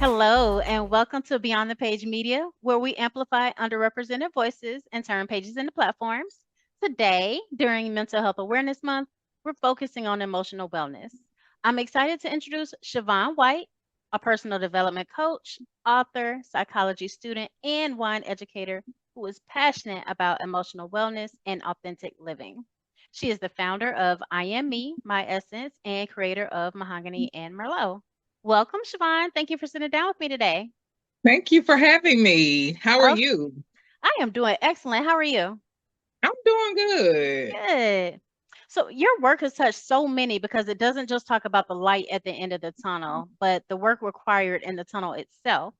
Hello, and welcome to Beyond the Page Media, where we amplify underrepresented voices and turn pages into platforms. Today, during Mental Health Awareness Month, we're focusing on emotional wellness. I'm excited to introduce Chavonne White, a personal development coach, author, psychology student, and wine educator who is passionate about emotional wellness and authentic living. She is the founder of I Am Me, My Essence, and creator of Mahogany and Merlot. Welcome, Siobhan. Thank you for sitting down with me today. Thank you for having me. How are Oh, you? I am doing excellent. How are you? I'm doing good. Good. So, your work has touched so many because it doesn't just talk about the light at the end of the tunnel, but the work required in the tunnel itself.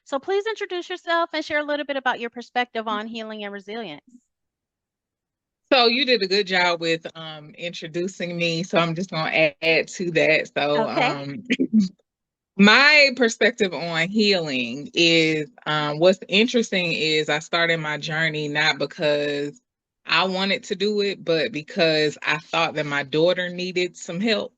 So, please introduce yourself and share a little bit about your perspective on healing and resilience. So you did a good job with introducing me. So I'm just gonna add to that. So Okay. my perspective on healing is what's interesting is I started my journey not because I wanted to do it, but because I thought that my daughter needed some help.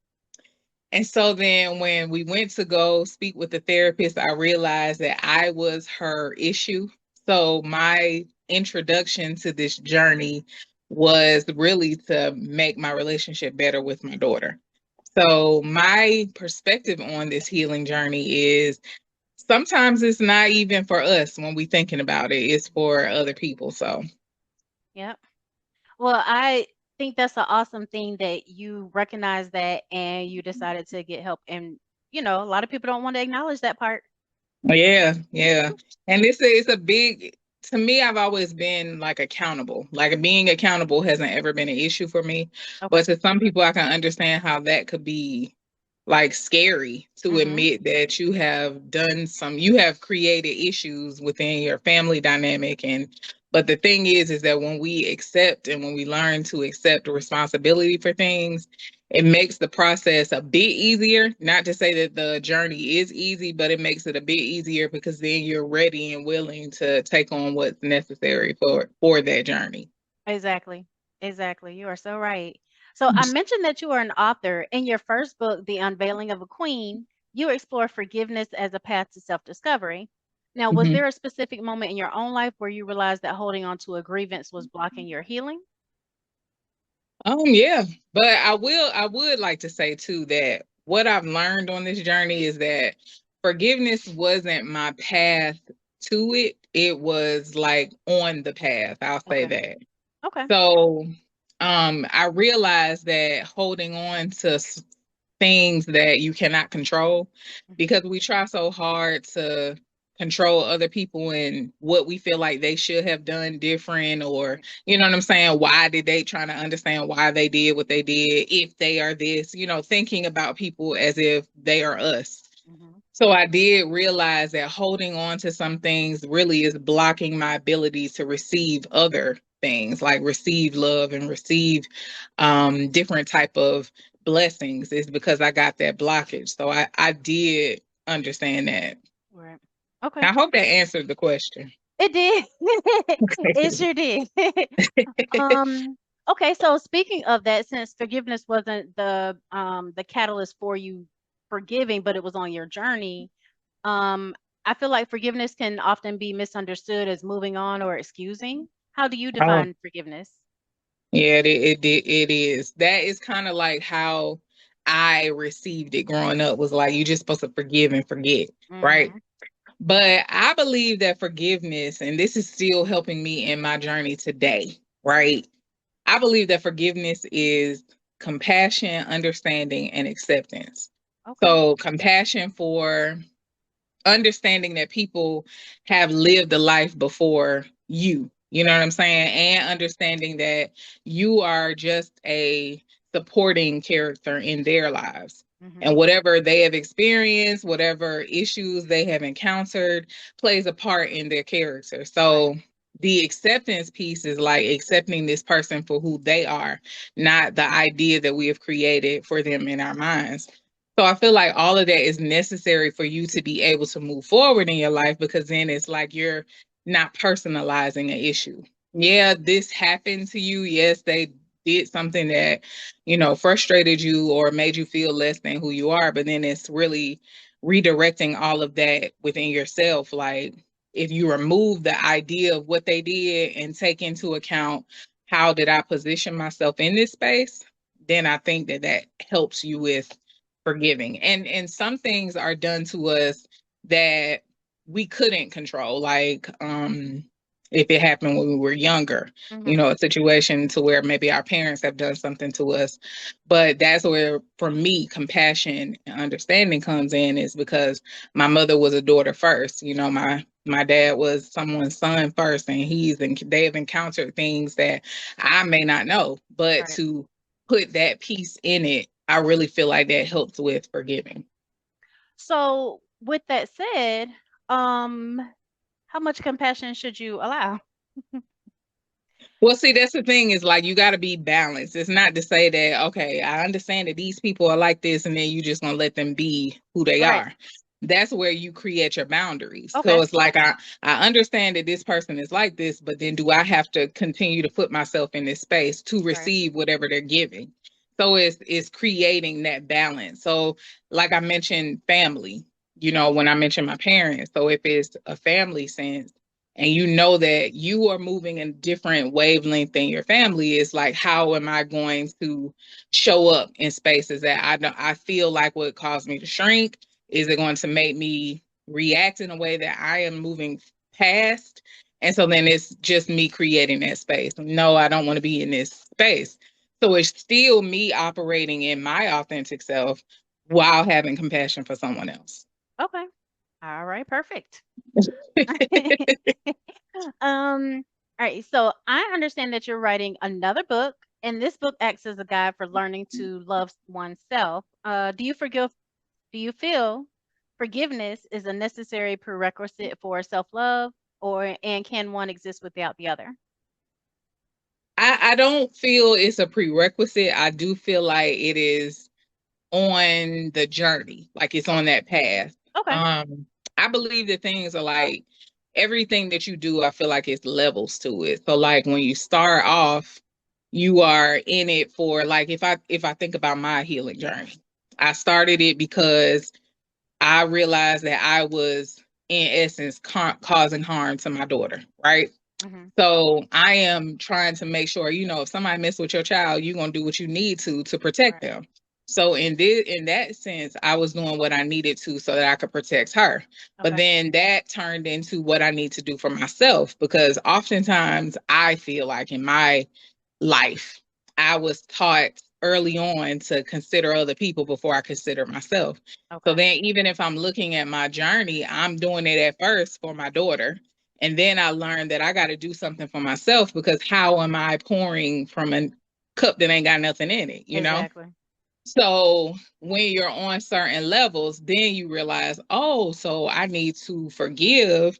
And so then when we went to go speak with the therapist, I realized that I was her issue. So my introduction to this journey was really to make my relationship better with my daughter. So my perspective on this healing journey is sometimes it's not even for us when we thinking about it, it's for other people. So Yep. Well, I think that's an awesome thing that you recognize that and you decided to get help. And, a lot of people don't want to acknowledge that part. yeah, yeah. And this is a big, to me, I've always been like accountable. Like being accountable hasn't ever been an issue for me. Okay. But to some people, I can understand how that could be like scary to Mm-hmm. admit that you have created issues within your family dynamic. But the thing is that when we accept and when we learn to accept responsibility for things, it makes the process a bit easier. Not to say that the journey is easy, but it makes it a bit easier because then you're ready and willing to take on what's necessary for that journey. Exactly. Exactly. You are so right. So I mentioned that you are an author. In your first book, The Unveiling of a Queen, you explore forgiveness as a path to self-discovery. Now, was Mhm. there a specific moment in your own life where you realized that holding on to a grievance was blocking your healing? Yeah, but I would like to say too that what I've learned on this journey is that forgiveness wasn't my path to it. It was like on the path. I'll say Okay. that. Okay. So, I realized that holding on to things that you cannot control Mhm. because we try so hard to control other people and what we feel like they should have done different, or Right. you know what I'm saying, why did they, trying to understand why they did what they did, if they are this, thinking about people as if they are us. Mhm. So I did realize that holding on to some things really is blocking my ability to receive other things, like receive love and receive different type of blessings, is because I got that blockage. So I did understand that. Right. Okay. I hope that answered the question. It did. It sure did. Um, okay, so speaking of that, since forgiveness wasn't the catalyst for you forgiving, but it was on your journey, um, I feel like forgiveness can often be misunderstood as moving on or excusing. How do you Oh, define forgiveness? yeah, it is. That is kind of like how I received it growing up, was like you just supposed to forgive and forget, right? Mm-hmm. But I believe that forgiveness, and this is still helping me in my journey today, right? I believe that forgiveness is compassion, understanding, and acceptance. Okay. So, compassion for understanding that people have lived a life before you. You know what I'm saying? And understanding that you are just a supporting character in their lives. Mm-hmm. And whatever they have experienced, whatever issues they have encountered, plays a part in their character. Right. So the acceptance piece is like accepting this person for who they are, not the idea that we have created for them in our minds. So I feel like all of that is necessary for you to be able to move forward in your life, because then it's like you're not personalizing an issue. Yeah, this happened to you. Yes, they did something that, frustrated you or made you feel less than who you are. But then it's really redirecting all of that within yourself. Like if you remove the idea of what they did and take into account how did I position myself in this space, then I think that that helps you with forgiving. And some things are done to us that we couldn't control, like if it happened when we were younger, you Mm-hmm. know, a situation to where maybe our parents have done something to us. But that's where, for me, compassion and understanding comes in, is because my mother was a daughter first. You know, my dad was someone's son first, and they have encountered things that I may not know, but Right. to put that piece in it, I really feel like that helps with forgiving. So, with that said, um, how much compassion should you allow? Well, see, that's the thing, is like you got to be balanced. It's not to say that, okay, I understand that these people are like this, and then you just gonna let them be who they Right. are. That's where you create your boundaries. So Okay. it's like I understand that this person is like this, but then do I have to continue to put myself in this space to Right. receive whatever they're giving? So it's creating that balance. So like I mentioned, family. You know, when I mentioned my parents. So if it's a family sense, and you know that you are moving in different wavelength than your family, is like, how am I going to show up in spaces that I feel like would cause me to shrink? Is it going to make me react in a way that I am moving past? And so then it's just me creating that space. No, I don't want to be in this space. So it's still me operating in my authentic self while having compassion for someone else. Okay. All right. Perfect. All right. So I understand that you're writing another book, and this book acts as a guide for learning to love oneself. Do you feel forgiveness is a necessary prerequisite for self-love, and can one exist without the other? I don't feel it's a prerequisite. I do feel like it is on the journey, like it's on that path. Okay. I believe that things are like everything that you do, I feel like it's levels to it. So like when you start off, you are in it for, like, if I think about my healing journey, I started it because I realized that I was in essence causing harm to my daughter, right? Mm-hmm. So I am trying to make sure, you know, if somebody mess with your child, you're gonna do what you need to protect Right. them. So in that sense, I was doing what I needed to so that I could protect her. But Okay. then that turned into what I need to do for myself, because oftentimes I feel like in my life, I was taught early on to consider other people before I consider myself. So Okay. then, even if I'm looking at my journey, I'm doing it at first for my daughter. And then I learned that I got to do something for myself, because how am I pouring from a cup that ain't got nothing in it, you know? Exactly. So when you're on certain levels, then you realize, oh, so I need to forgive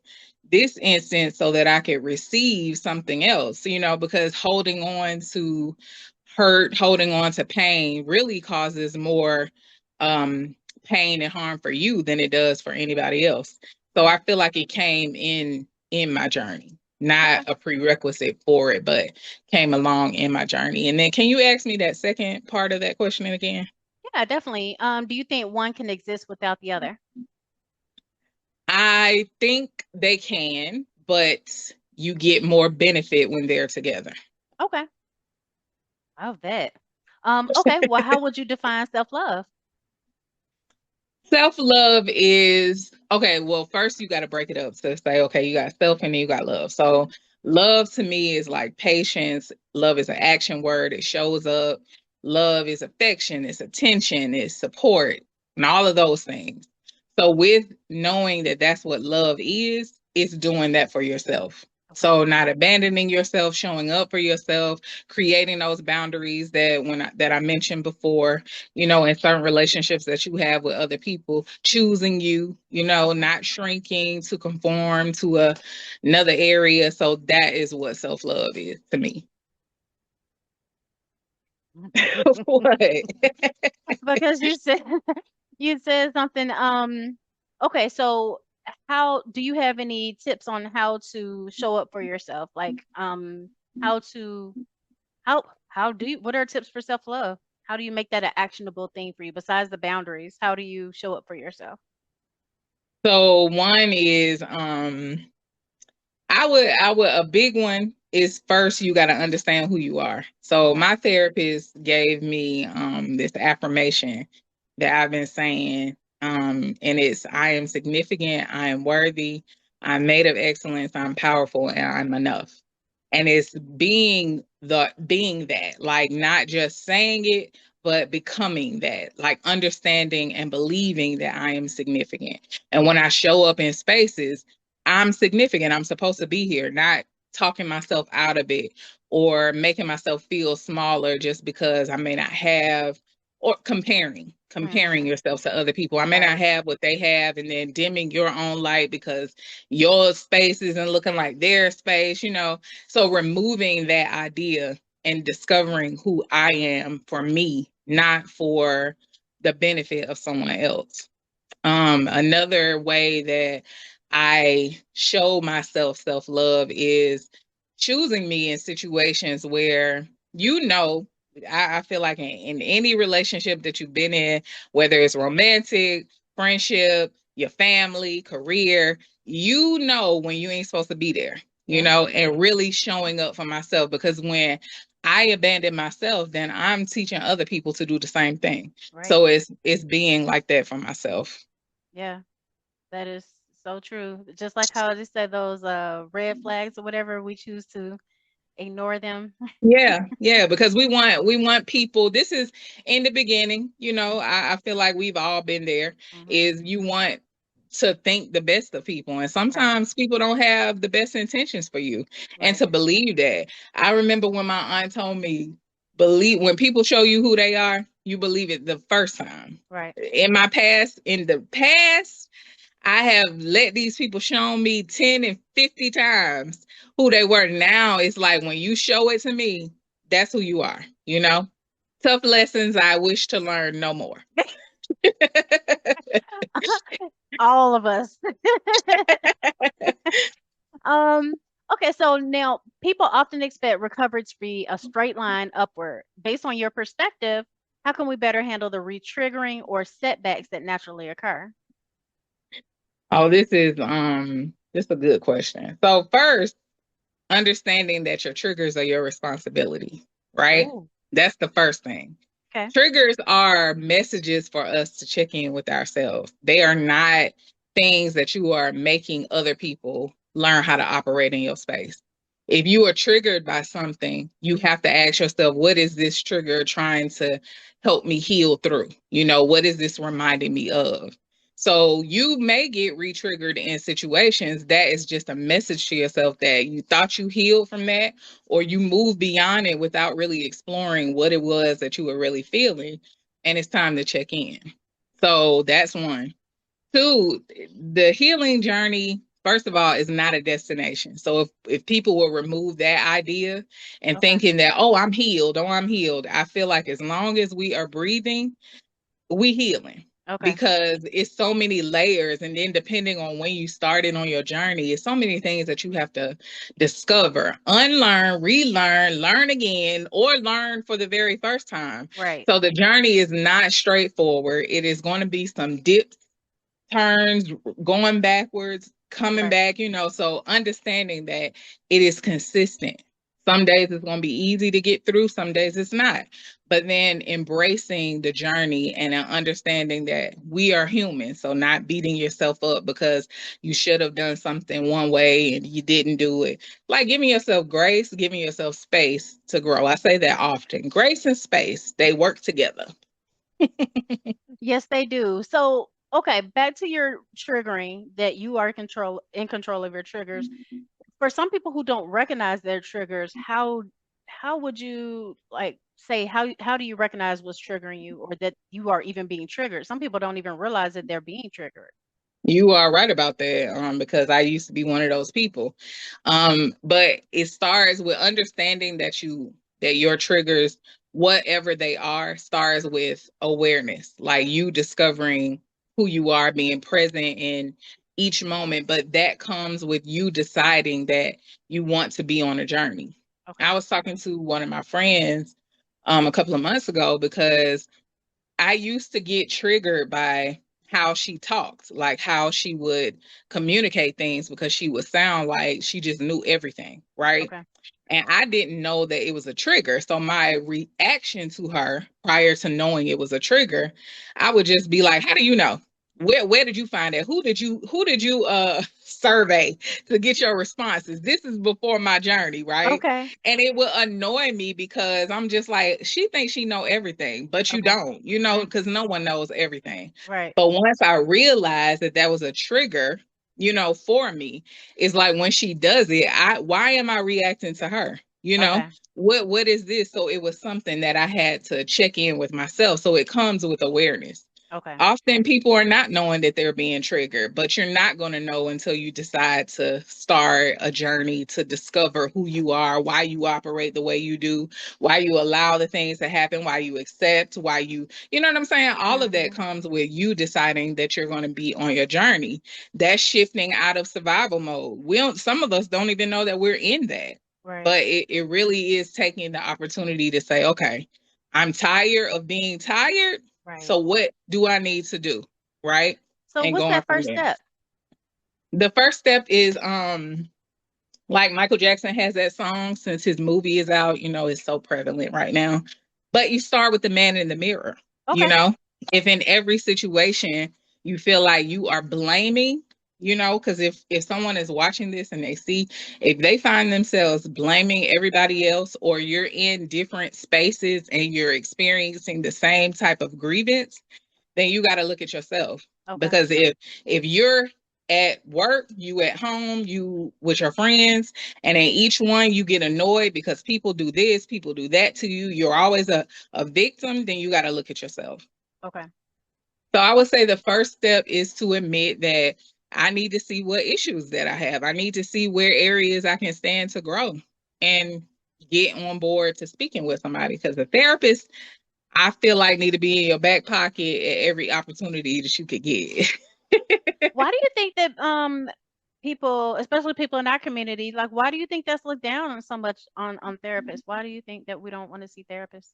this instance so that I can receive something else, you know, because holding on to hurt, holding on to pain really causes more um, pain and harm for you than it does for anybody else. So Right. I feel like it came in my journey, not Okay. a prerequisite for it, but came along in my journey. And then can you ask me that second part of that question again? Yeah, definitely. Do you think one can exist without the other? I think they can, but you get more benefit when they're together. Okay. Love that. Okay. Well, how would you define self-love? Self love is okay. Well, first you got to break it up to say, okay, you got self and then you got love. So, love to me is like patience. Love is an action word, it shows up. Love is affection, it's attention, it's support, and all of those things. So, with knowing that that's what love is, it's doing that for yourself. Okay. So, not abandoning yourself, showing up for yourself, creating those boundaries that I mentioned before, you know, in certain relationships that you have with other people, choosing you, you know, Okay. not shrinking to conform to another area. So that is what self love is to me. What? Because you said something. Okay, so how do you have any tips on how to show up for yourself? Like, how to how do you what are tips for self-love? How do you make that an actionable thing for you besides the boundaries? How do you show up for yourself? So one is I would a big one is first you got to understand who you are. So Okay. my therapist gave me this affirmation that I've been saying and it's I am significant, I am worthy, I'm made of excellence, I'm powerful and I'm enough. And it's being that, like not just saying it but becoming that, like understanding and believing that I am significant. And when I show up in spaces, I'm significant. I'm supposed to be here, not talking myself out of it or making myself feel smaller just because I may not have, or comparing Mm-hmm. yourself to other people. I may not Right. have what they have and then dimming your own light because your space isn't looking like their space, you know. So removing that idea and discovering who I am for me, not for the benefit of someone else. Another way that I show myself self love is choosing me in situations where, you know, I feel like in any relationship that you've been in, whether it's romantic, friendship, your family, career, you know when you ain't supposed to be there, you Yeah. know, and really showing up for myself. Because when I abandon myself, then I'm teaching other people to do the same thing. Right. So it's being like that for myself. Yeah. That is so true. Just like how they said those red flags or whatever, we choose to ignore them. Yeah, yeah, because we want people. This is in the beginning, you know. I feel like we've all been there. Hmm. Is you want to think the best of people, and Right. sometimes people don't have the best intentions for you, and Right. to believe that. I remember when my aunt told me, believe when people show you who they are, you believe it the first time. Right. In the past, I have let these people show me 10 and 50 times who they were. Now it's like when you show it to me, that's who you are, you know? Tough lessons I wish to learn no more. All of us. Um, okay, so now people often expect recovery to be a straight line upward. Based on your perspective, how can we better handle the retriggering or setbacks that naturally occur? Oh, this is a good question. So first, understanding that your triggers are your responsibility, right? Oh, That's the first thing. okay. Triggers are messages for us to check in with ourselves. They are not things that you are making other people learn how to operate in your space. If you are triggered by something, you have to ask yourself, what is this trigger trying to help me heal through? You know, what is this reminding me of? So you may get re-triggered in situations that is just a message to yourself that you thought you healed from that, or you move beyond it without really exploring what it was that you were really feeling. And it's time to check in. So that's one. Two, the healing journey, first of all, is not a destination. So if people will remove that idea and Okay. thinking that, oh, I'm healed, I feel like as long as we are breathing, we healing, Okay. because it's so many layers, and then depending on when you started on your journey, it's so many things that you have to discover, unlearn, relearn, learn again, or learn for the very first time. Right. So the journey is not straightforward. It is going to be some dips, turns, going backwards, coming Right. back, you know. So understanding that it is consistent. Some days it's going to be easy to get through, some days it's not. But then embracing the journey and understanding that we are human. So not beating yourself up because you should have done something one way and you didn't do it. Like giving yourself grace, giving yourself space to grow. I say that often. Grace and space, they work together. Yes, they do. So, okay, back to your triggering that you are control of your triggers. For some people who don't recognize their triggers, how would you like say how do you recognize what's triggering you or that you are even being triggered? Some people don't even realize that they're being triggered. You are right about that, because I used to be one of those people. But it starts with understanding that your triggers, whatever they are, starts with awareness, like you discovering who you are, being present in each moment. But that comes with you deciding that you want to be on a journey. Okay. I was talking to one of my friends a couple of months ago because I used to get triggered by how she talked, like how she would communicate things, because she would sound like she just knew everything, right? Okay. And I didn't know that it was a trigger. So my reaction to her prior to knowing it was a trigger, I would just be like, "How do you know? Where did you find it? Who did you survey to get your responses?" This is before my journey, right? Okay. And it will annoy me because I'm just like, she thinks she know everything, but you Okay. don't, because no one knows everything. Right. But once I realized that that was a trigger, for me, it's like when she does it, why am I reacting to her? Okay. What is this? So it was something that I had to check in with myself. So it comes with awareness. Okay. Often people are not knowing that they're being triggered, but you're not going to know until you decide to start a journey to discover who you are, why you operate the way you do, why you allow the things to happen, why you accept, why you know what I'm saying? All of that Hmm. comes with you deciding that you're going to be on your journey. That's shifting out of survival mode. Some of us don't even know that we're in that, Right. but it really is taking the opportunity to say, okay, I'm tired of being tired, Right. so what do I need to do? Right? So And what's going that from first there. step? The first step is like Michael Jackson has that song, since his movie is out, it's so prevalent right now. But you start with the man in the mirror, you Okay. know? If in every situation you feel like you are blaming, because if someone is watching this and they see, if they find themselves blaming everybody else, or you're in different spaces and you're experiencing the same type of grievance, then you got to look at yourself. Okay. Because if you're at work, you at home, you with your friends, and in each one you get annoyed because people do this, people do that to you, you're always a victim, then you got to look at yourself. Okay. So I would say the first step is to admit that I need to see what issues that I have. I need to see where areas I can stand to grow and get on board to speaking with somebody, because a therapist, I feel like, need to be in your back pocket at every opportunity that you could get. Why do you think that people, especially people in our community, like why do you think that's looked down on so much on therapists? Why do you think that we don't want to see therapists?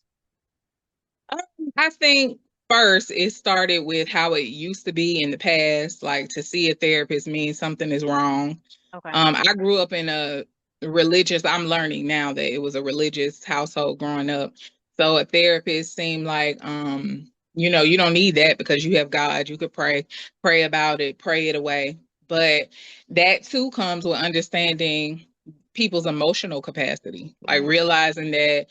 Um, I think first it started with how it used to be in the past. Like, to see a therapist means something is wrong. Okay. I grew up in a religious, I'm learning now that it was a religious household growing up. So a therapist seemed like, you don't need that because you have God. You could pray about it, pray it away. But that too comes with understanding people's emotional capacity, like Mm, realizing that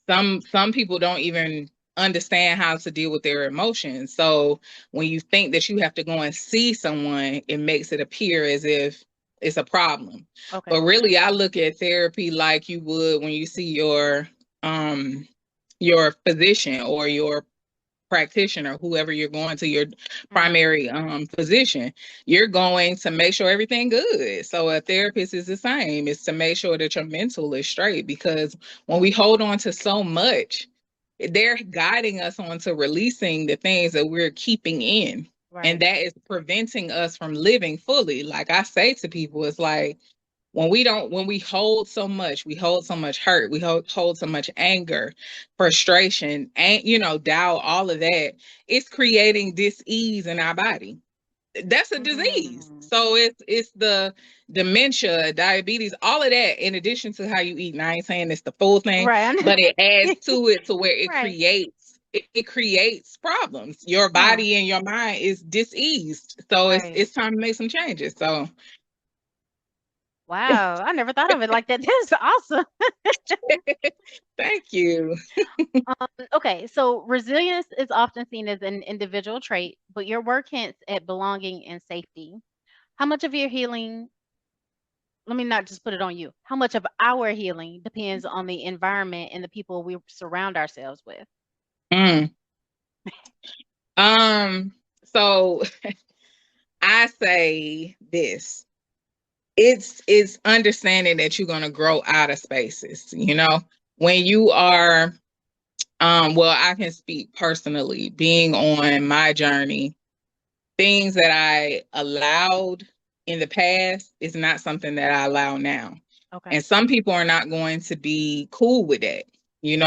some people don't even understand how to deal with their emotions. So when you think that you have to go and see someone, it makes it appear as if it's a problem. okay. But really, I look at therapy like you would when you see your physician or your practitioner, whoever you're going to, your Hmm. primary physician. You're going to make sure everything good. So a therapist is the same. It's to make sure that your mental is straight, because when we hold on to so much, they're guiding us onto releasing the things that we're keeping in. And Right. that is preventing us from living fully. Like I say to people, it's like, when we hold so much, we hold so much hurt, we hold so much anger, frustration, and doubt, all of that, it's creating dis-ease in our body. That's a disease. Mm. So it's the dementia, diabetes, all of that, in addition to how you eat. And I ain't saying it's the full thing, Right. but it adds to it, to where Right. it creates problems. Your Huh. body and your mind is diseased. So Right. it's time to make some changes. So Wow. I never thought of it like that. That's awesome. thank you. Okay, so resilience is often seen as an individual trait, but your work hints at belonging and safety. How much of your healing, let me not just put it on you, how much of our healing depends on the environment and the people we surround ourselves with? Mm. Um, so I say this. It's understanding that you're gonna grow out of spaces, when you are well, I can speak personally, being on my journey, things that I allowed in the past is not something that I allow now. Okay. And some people are not going to be cool with that.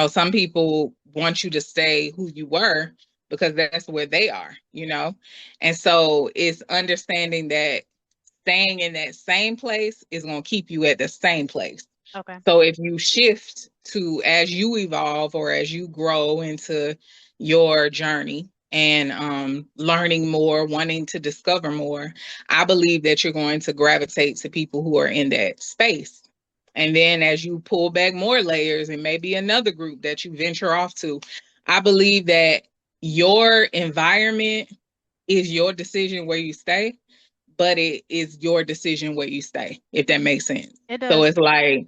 Some people want you to stay who you were, because that's where they are, you know? And so it's understanding that staying in that same place is going to keep you at the same place. Okay. So if you shift to as you evolve or as you grow into your journey and learning more, wanting to discover more, I believe that you're going to gravitate to people who are in that space. And then as you pull back more layers and maybe another group that you venture off to, I believe that your environment is your decision where you stay, but it is your decision where you stay, if that makes sense. It So does. it's like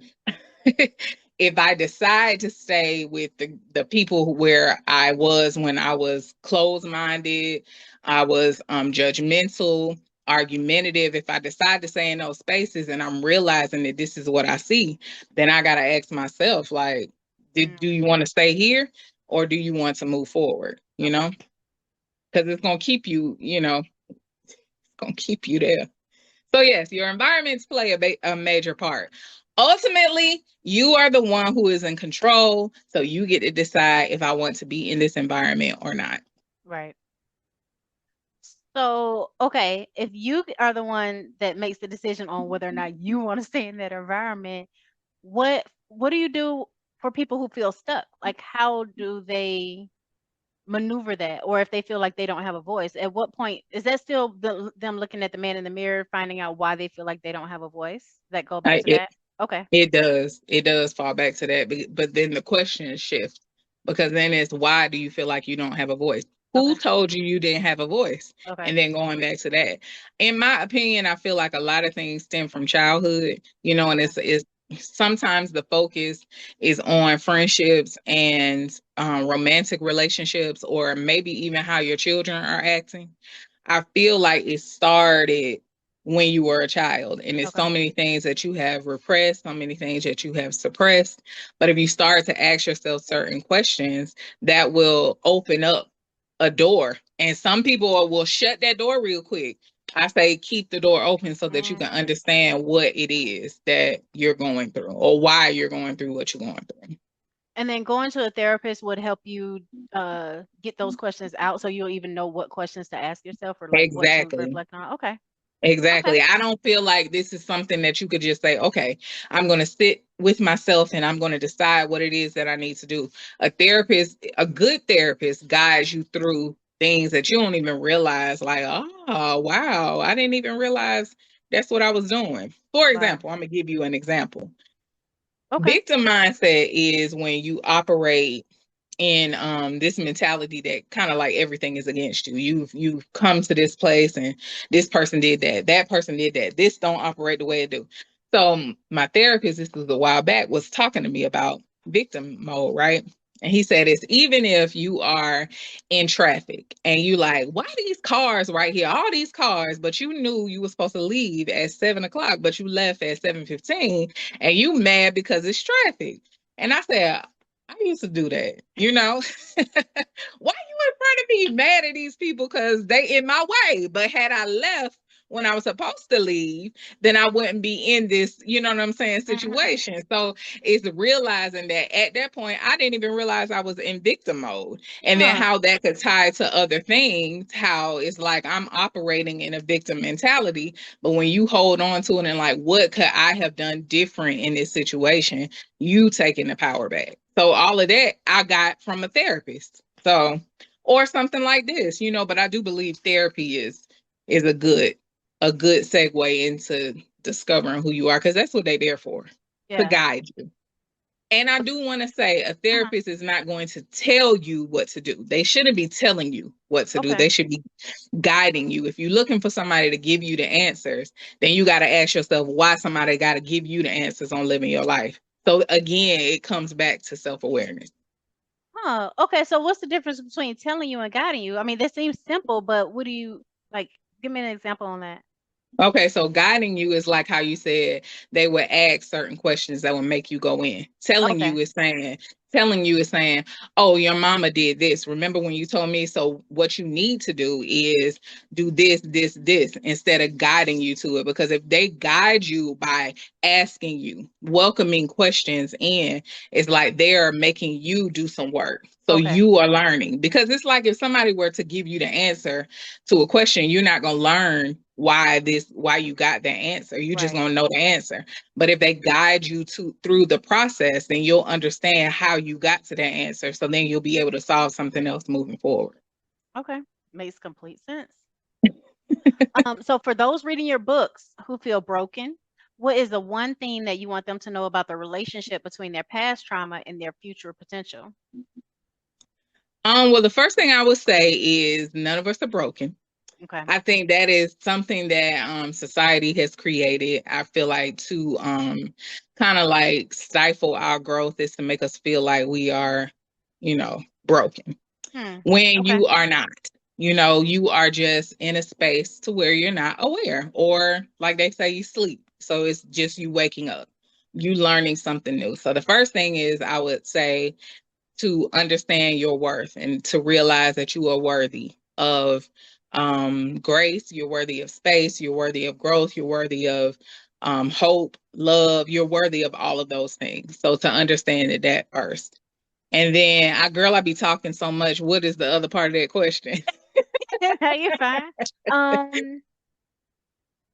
if I decide to stay with the people where I was when I was closed minded, I was judgmental, argumentative, if I decide to stay in those spaces and I'm realizing that this is what I see, then I got to ask myself, like, do Mm, you want to stay here or do you want to move forward? You okay. know, because it's going to keep you, it's going to keep you there. So yes, your environments play a major part. Ultimately, you are the one who is in control, so you get to decide if I want to be in this environment or not. Right. So, okay, if you are the one that makes the decision on whether or not you want to stay in that environment, what do you do for people who feel stuck? Like, how do they maneuver that? Or if they feel like they don't have a voice, at what point is that still them looking at the man in the mirror, finding out why they feel like they don't have a voice? That go back I, to it that? Okay. it does fall back to that, but then the question shifts because then it's why do you feel like you don't have a voice? Who Okay. told you you didn't have a voice? Okay. And then going back to that, in my opinion, I feel like a lot of things stem from childhood, and Okay. it's sometimes the focus is on friendships and romantic relationships, or maybe even how your children are acting. I feel like it started when you were a child. And it's Okay. so many things that you have repressed, so many things that you have suppressed. But if you start to ask yourself certain questions, that will open up a door. And some people will shut that door real quick. I say keep the door open so that you can Hmm. understand what it is that you're going through or why you're going through what you're going through. And then going to a therapist would help you get those questions out so you'll even know what questions to ask yourself or like what to Exactly. reflect on. Okay. Okay. Exactly. I don't feel like this is something that you could just say, okay, I'm going to sit with myself and I'm going to decide what it is that I need to do. A therapist, a good therapist, guides you through things that you don't even realize, like, oh, wow, I didn't even realize that's what I was doing. For Wow. example, I'm going to give you an example. Okay. Victim mindset is when you operate in this mentality that kind of like everything is against you. You've come to this place and this person did that, that person did that. This don't operate the way it do. So my therapist, this was a while back, was talking to me about victim mode, right? And he said it's even if you are in traffic and you like, why these cars right here? All these cars, but you knew you were supposed to leave at 7 o'clock, but you left at 7:15 and you mad because it's traffic. And I said, I used to do that, Why you in front of me mad at these people because they in my way? But had I left when I was supposed to leave, then I wouldn't be in this, you know what I'm saying, Hmm. situation. So it's realizing that at that point, I didn't even realize I was in victim mode. And then Huh. how that could tie to other things, how it's like I'm operating in a victim mentality. But when you hold on to it and like, what could I have done different in this situation? You taking the power back. So all of that I got from a therapist. So or something like this, but I do believe therapy is a good segue into discovering who you are because that's what they're there for, to Yeah. guide you. And I do want to say a Hmm. therapist is not going to tell you what to do. They shouldn't be telling you what to do. Okay. They should be guiding you. If you're looking for somebody to give you the answers, then you got to ask yourself why somebody got to give you the answers on living your life. So again, it comes back to self-awareness. Huh. Okay. So what's the difference between telling you and guiding you? I mean, that seems simple, but what do you like? Give me an example on that. Okay, so guiding you is like how you said they would ask certain questions that would make you go in. Okay. Telling you is saying, oh, your mama did this. Remember when you told me? So what you need to do is do this, this, this, instead of guiding you to it. Because if they guide you by asking you, welcoming questions in, it's like they're making you do some work. So Okay. you are learning. Because it's like if somebody were to give you the answer to a question, you're not going to learn why you got that answer. You're just Right. going to know the answer. But if they guide you to through the process, then you'll understand how you got to that answer. So then you'll be able to solve something else moving forward. Okay. Makes complete sense. So for those reading your books who feel broken, what is the one thing that you want them to know about the relationship between their past trauma and their future potential? Well, the first thing I would say is none of us are broken. Okay. I think that is something that society has created. I feel like to kind of like stifle our growth is to make us feel like we are, broken. Hmm. When Okay. you are not. You are just in a space to where you're not aware, or like they say, you sleep. So it's just you waking up, you learning something new. So the first thing is, I would say, to understand your worth and to realize that you are worthy of grace, you're worthy of space, you're worthy of growth, you're worthy of hope, love, you're worthy of all of those things. So to understand that first. And then, I be talking so much. What is the other part of that question? You're fine. Um,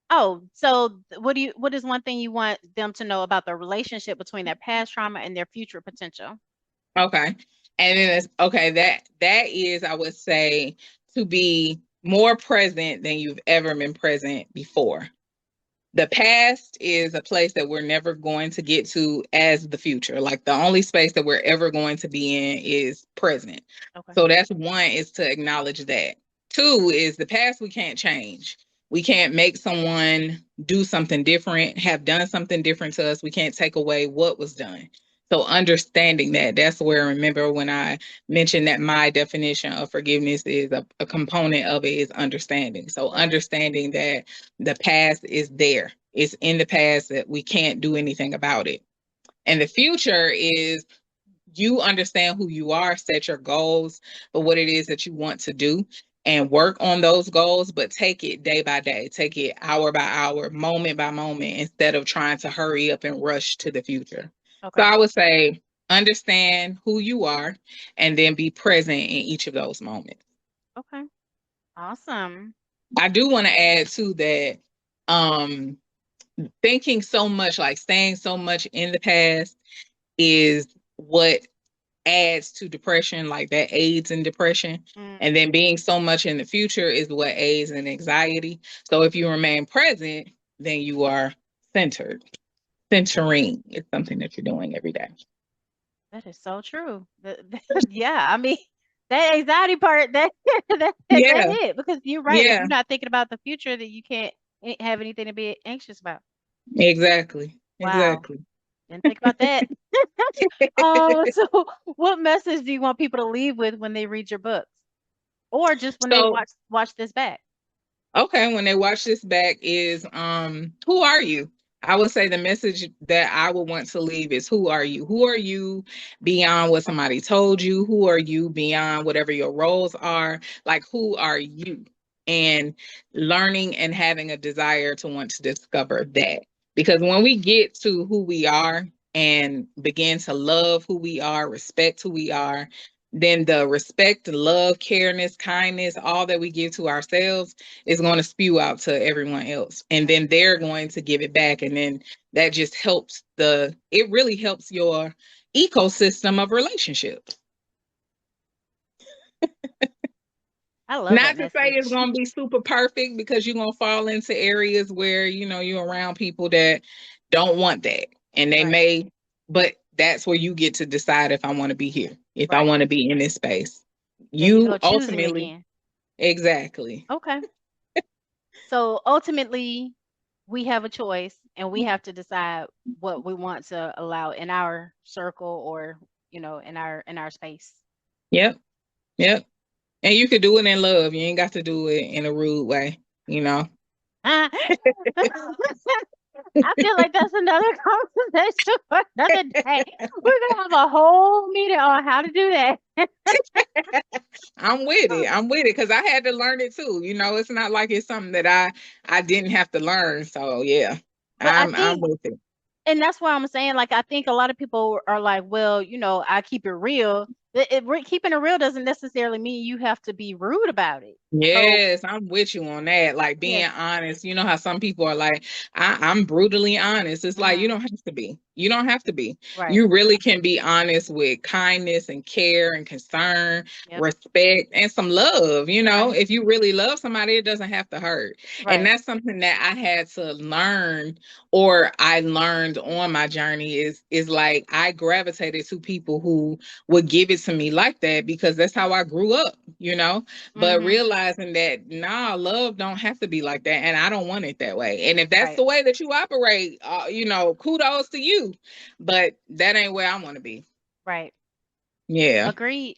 oh, so what is one thing you want them to know about the relationship between their past trauma and their future potential? Okay. And then it's okay, that is, I would say, to be more present than you've ever been present before. The past is a place that we're never going to get to as the future. Like the only space that we're ever going to be in is present. Okay. So that's one, is to acknowledge that. Two is the past we can't change. We can't make someone do something different, have done something different to us. We can't take away what was done. So understanding that, that's where, remember when I mentioned that my definition of forgiveness is a component of it is understanding. So Right. understanding that the past is there. It's in the past that we can't do anything about it. And the future is you understand who you are, set your goals for what it is that you want to do and work on those goals, but take it day by day, take it hour by hour, moment by moment, instead of trying to hurry up and rush to the future. So Okay. I would say understand who you are and then be present in each of those moments. Okay. Awesome. I do want to add to that, um, thinking so much, like staying so much in the past, is what adds to depression, like that aids in depression. Mm, And then being so much in the future is what aids in anxiety. So if you remain present, then you are centered. Centering is something that you're doing every day. that is so true. Yeah, I mean, that anxiety part, that Yeah, hit because you're right. If yeah, you're not thinking about the future, then you can't have anything to be anxious about. exactly. Wow. Exactly. Didn't think about that. So what message do you want people to leave with when they read your books, or just when they So watch this back? okay, when they watch this back is who are you? I would say the message that I would want to leave is who are you? Who are you beyond what somebody told you? Who are you beyond whatever your roles are? Like who are you? And learning and having a desire to want to discover that. Because when we get to who we are and begin to love who we are, respect who we are, then the respect, love, careness, kindness, all that we give to ourselves is going to spew out to everyone else. And Right. then they're going to give it back. And then that just helps it really helps your ecosystem of relationships. I love that Not to say it's message. going to be super perfect because you're going to fall into areas where, you're around people that don't want that. And they Right. may, but that's where you get to decide if I want to be here, if I Right. want to be in this space. There you go, You choosing ultimately, again. exactly. Okay. So ultimately, we have a choice and we have to decide what we want to allow in our circle or, in our space. Yep. Yep. And you could do it in love. You ain't got to do it in a rude way, you know? I feel like that's another conversation for another day. We're gonna have a whole meeting on how to do that. I'm with it. I'm with it because I had to learn it too. It's not like it's something that I didn't have to learn. So yeah, But I I'm think, with it. and that's why I'm saying, like, I think a lot of people are like, well, I keep it real. Keeping it real doesn't necessarily mean you have to be rude about it. So, Yes, I'm with you on that. Like being yes, honest. You know how some people are like, I'm brutally honest. It's like you hmm, don't have to be. You don't have to be. right, You really can be honest with kindness and care and concern, yep, respect, and some love. right, If you really love somebody, it doesn't have to hurt. And right, that's something that I had to learn, or I learned on my journey is like I gravitated to people who would give it to me like that because that's how I grew up. But hmm, realizing that nah, love don't have to be like that, and I don't want it that way. And if that's right, the way that you operate, kudos to you. But that ain't where I want to be. right. Yeah. Agreed.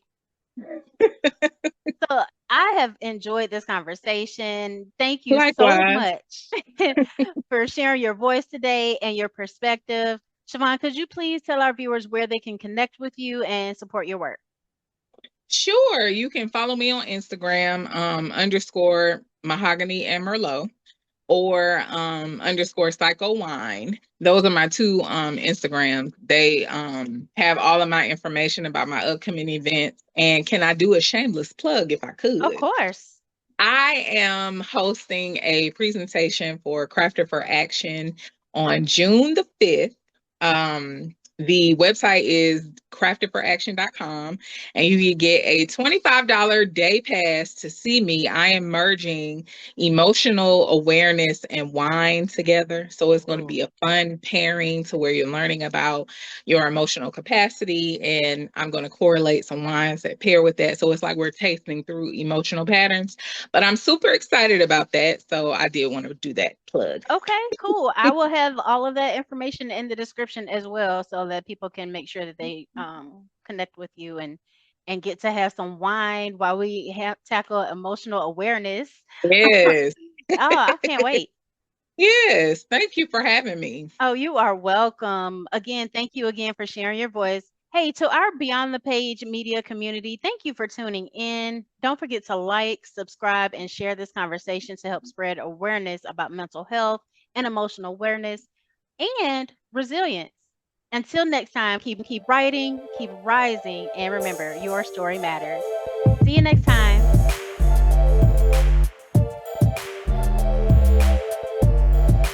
So I have enjoyed this conversation. Thank you so Likewise. much for sharing your voice today and your perspective. Siobhan, could you please tell our viewers where they can connect with you and support your work? Sure, you can follow me on Instagram, underscore Mahogany and Merlot, or underscore Psycho Wine. Those are my two Instagrams. They have all of my information about my upcoming events. And can I do a shameless plug if I Of could? course. I am hosting a presentation for Crafter for Action on June the 5th. The website is craftedforaction.com, and you can get a $25 day pass to see me. I am merging emotional awareness and wine together. So it's going to Ooh, be a fun pairing to where you're learning about your emotional capacity, and I'm going to correlate some wines that pair with that. So it's like we're tasting through emotional patterns, but I'm super excited about that. So I did want to do that plug. okay, cool. I will have all of that information in the description as well so that people can make sure that they connect with you and get to have some wine while we tackle emotional awareness. Yes. Oh, I can't wait. Yes. Thank you for having me. Oh, you are welcome. Again, thank you again for sharing your voice. Hey, to our Beyond the Page media community, thank you for tuning in. Don't forget to like, subscribe, and share this conversation to help spread awareness about mental health and emotional awareness and resilience. Until next time, keep writing, keep rising, and remember, your story matters. See you next time.